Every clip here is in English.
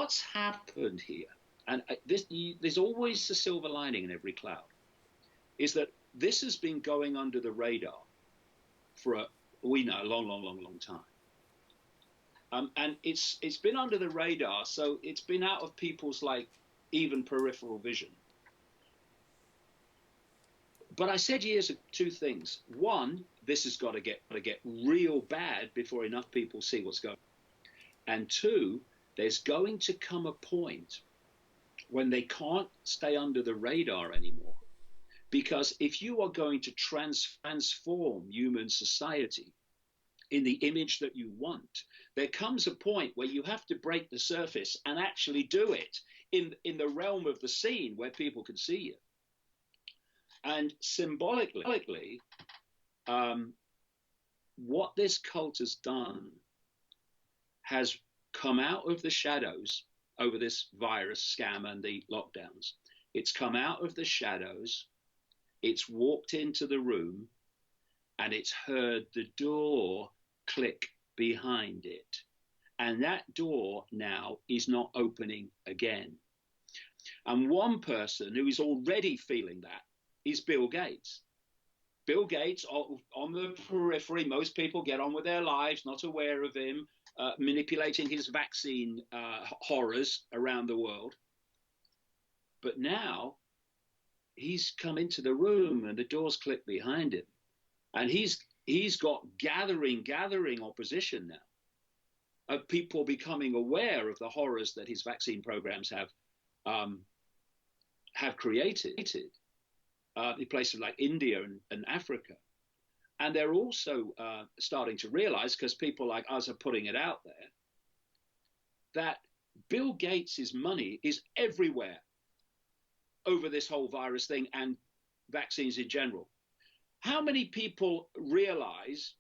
what's happened here, and there's always a silver lining in every cloud, is that this has been going under the radar for a long time. And it's been under the radar, so it's been out of people's even peripheral vision. But I said years ago two things. One, this has got to get real bad before enough people see what's going on. And two, there's going to come a point when they can't stay under the radar anymore. Because if you are going to transform human society in the image that you want, there comes a point where you have to break the surface and actually do it in the realm of the scene where people can see you. And symbolically, what this cult has done has come out of the shadows over this virus scam and the lockdowns. It's come out of the shadows, it's walked into the room, and it's heard the door click behind it. And that door now is not opening again. And one person who is already feeling that is Bill Gates. Bill Gates, on the periphery, most people get on with their lives, not aware of him, manipulating his vaccine horrors around the world. But now he's come into the room and the doors click behind him. And he's got gathering opposition now of people becoming aware of the horrors that his vaccine programs have created in places like India and Africa. And they're also starting to realize, because people like us are putting it out there, that Bill Gates's money is everywhere over this whole virus thing and vaccines in general. How many people realize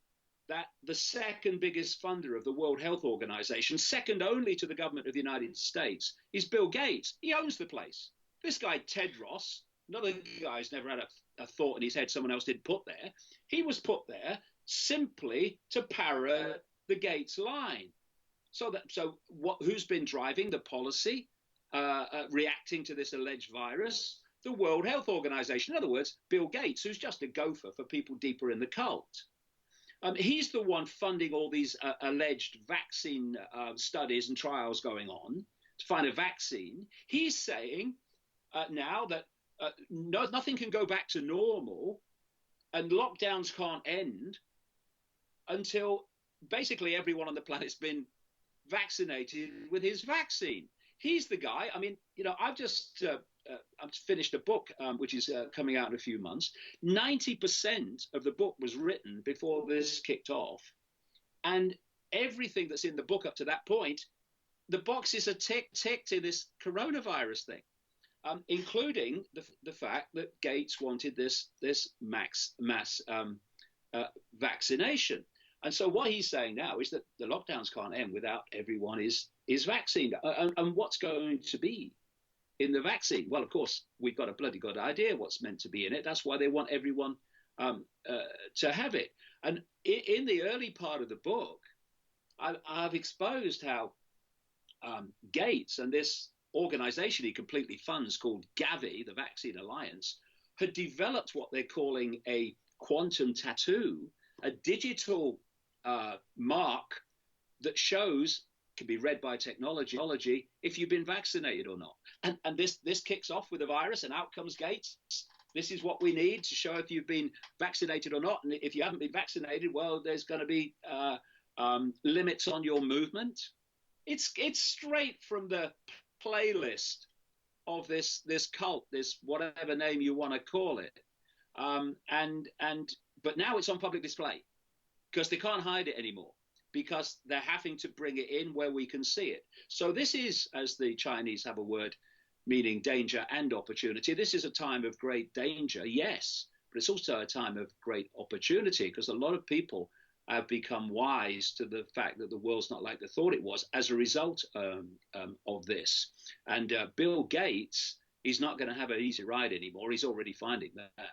that the second biggest funder of the World Health Organization, second only to the government of the United States, is Bill Gates? He owns the place. This guy, Ted Ross, another guy who's never had a thought in his head someone else didn't put there, he was put there simply to parrot the Gates line. Who's been driving the policy, reacting to this alleged virus? The World Health Organization. In other words, Bill Gates, who's just a gopher for people deeper in the cult. He's the one funding all these alleged vaccine studies and trials going on to find a vaccine. He's saying now that nothing can go back to normal and lockdowns can't end until basically everyone on the planet's been vaccinated with his vaccine. He's the guy. I mean, I've just finished a book which is coming out in a few months. 90% of the book was written before this kicked off, and everything that's in the book up to that point, the boxes are ticked in this coronavirus thing, including the fact that Gates wanted this mass vaccination. And so what he's saying now is that the lockdowns can't end without everyone is vaccinated. And what's going to be in the vaccine? Well, of course, we've got a bloody good idea what's meant to be in it. That's why they want everyone to have it. And in the early part of the book, I've exposed how Gates and this organization he completely funds called Gavi, the Vaccine Alliance, had developed what they're calling a quantum tattoo, a digital mark that shows, can be read by technology, if you've been vaccinated or not. And this kicks off with a virus, and out comes Gates. This is what we need to show if you've been vaccinated or not. And if you haven't been vaccinated, well, there's going to be limits on your movement. It's straight from the playlist of this cult, this whatever name you want to call it. But now it's on public display because they can't hide it anymore, because they're having to bring it in where we can see it. So this is, as the Chinese have a word meaning danger and opportunity, this is a time of great danger, yes, but it's also a time of great opportunity, because a lot of people have become wise to the fact that the world's not like they thought it was as a result of this. And Bill Gates is not going to have an easy ride anymore. He's already finding that.